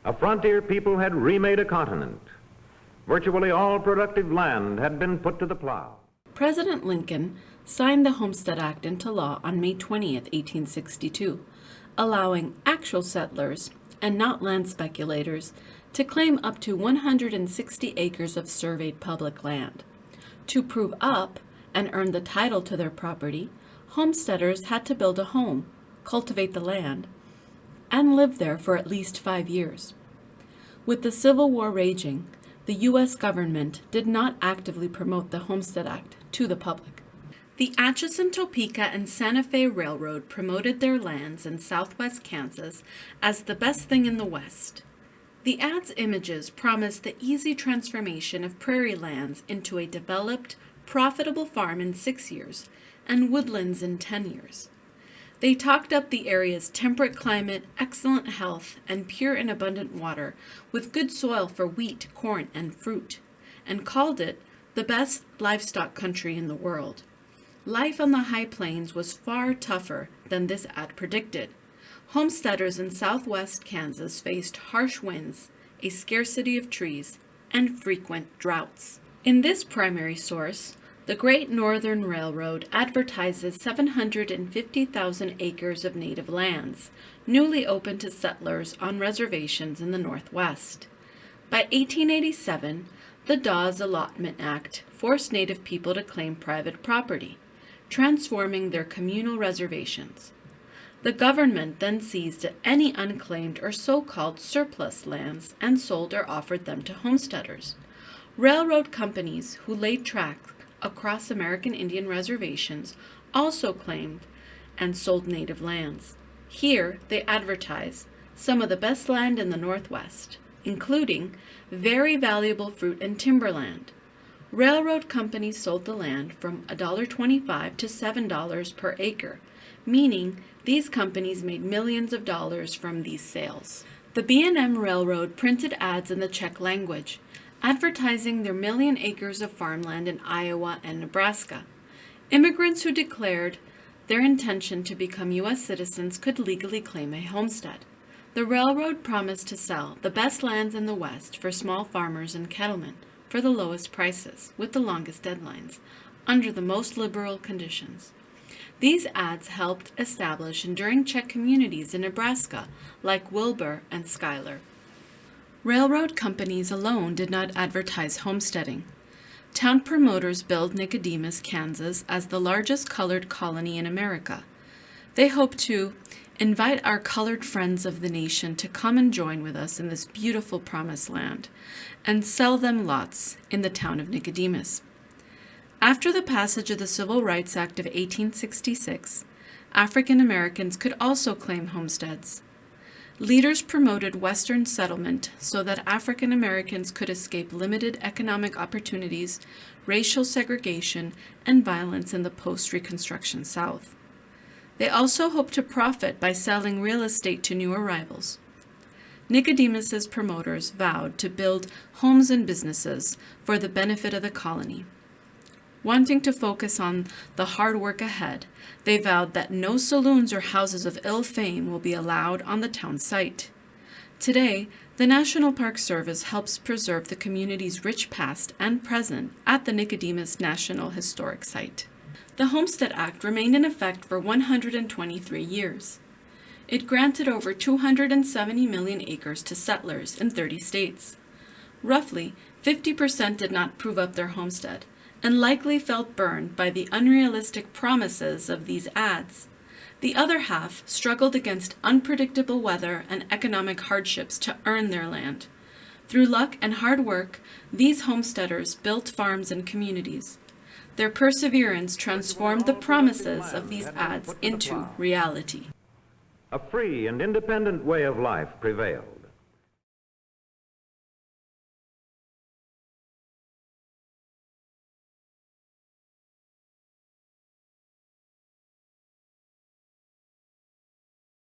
A frontier people had remade a continent. Virtually all productive land had been put to the plow. President Lincoln signed the Homestead Act into law on May 20th, 1862, allowing actual settlers, and not land speculators, to claim up to 160 acres of surveyed public land. To prove up and earn the title to their property, homesteaders had to build a home, cultivate the land, and live there for at least 5 years. With the Civil War raging, the U.S. government did not actively promote the Homestead Act to the public. The Atchison, Topeka, and Santa Fe Railroad promoted their lands in southwest Kansas as the best thing in the West. The ad's images promised the easy transformation of prairie lands into a developed, profitable farm in 6 years and woodlands in 10 years. They talked up the area's temperate climate, excellent health, and pure and abundant water, with good soil for wheat, corn, and fruit, and called it the best livestock country in the world. Life on the high plains was far tougher than this ad predicted. Homesteaders in southwest Kansas faced harsh winds, a scarcity of trees, and frequent droughts. In this primary source, the Great Northern Railroad advertises 750,000 acres of native lands, newly open to settlers on reservations in the Northwest. By 1887, the Dawes Allotment Act forced Native people to claim private property, transforming their communal reservations. The government then seized any unclaimed or so-called surplus lands and sold or offered them to homesteaders. Railroad companies who laid tracks across American Indian reservations also claimed and sold native lands. Here they advertise some of the best land in the Northwest, including very valuable fruit and timberland. Railroad companies sold the land from $1.25 to $7 per acre, meaning these companies made millions of dollars from these sales. The B&M Railroad printed ads in the Czech language, advertising their million acres of farmland in Iowa and Nebraska. Immigrants who declared their intention to become U.S. citizens could legally claim a homestead. The railroad promised to sell the best lands in the West for small farmers and cattlemen for the lowest prices, with the longest deadlines, under the most liberal conditions. These ads helped establish enduring Czech communities in Nebraska, like Wilbur and Schuyler. Railroad companies alone did not advertise homesteading. Town promoters billed Nicodemus, Kansas, as the largest colored colony in America. They hoped to invite our colored friends of the nation to come and join with us in this beautiful promised land, and sell them lots in the town of Nicodemus. After the passage of the Civil Rights Act of 1866, African Americans could also claim homesteads. Leaders promoted Western settlement so that African Americans could escape limited economic opportunities, racial segregation, and violence in the post-Reconstruction South. They also hoped to profit by selling real estate to new arrivals. Nicodemus's promoters vowed to build homes and businesses for the benefit of the colony. Wanting to focus on the hard work ahead, they vowed that no saloons or houses of ill fame will be allowed on the town site. Today, the National Park Service helps preserve the community's rich past and present at the Nicodemus National Historic Site. The Homestead Act remained in effect for 123 years. It granted over 270 million acres to settlers in 30 states. Roughly 50% did not prove up their homestead, and likely felt burned by the unrealistic promises of these ads. The other half struggled against unpredictable weather and economic hardships to earn their land. Through luck and hard work, these homesteaders built farms and communities. Their perseverance transformed the promises of these ads into reality. A free and independent way of life prevailed.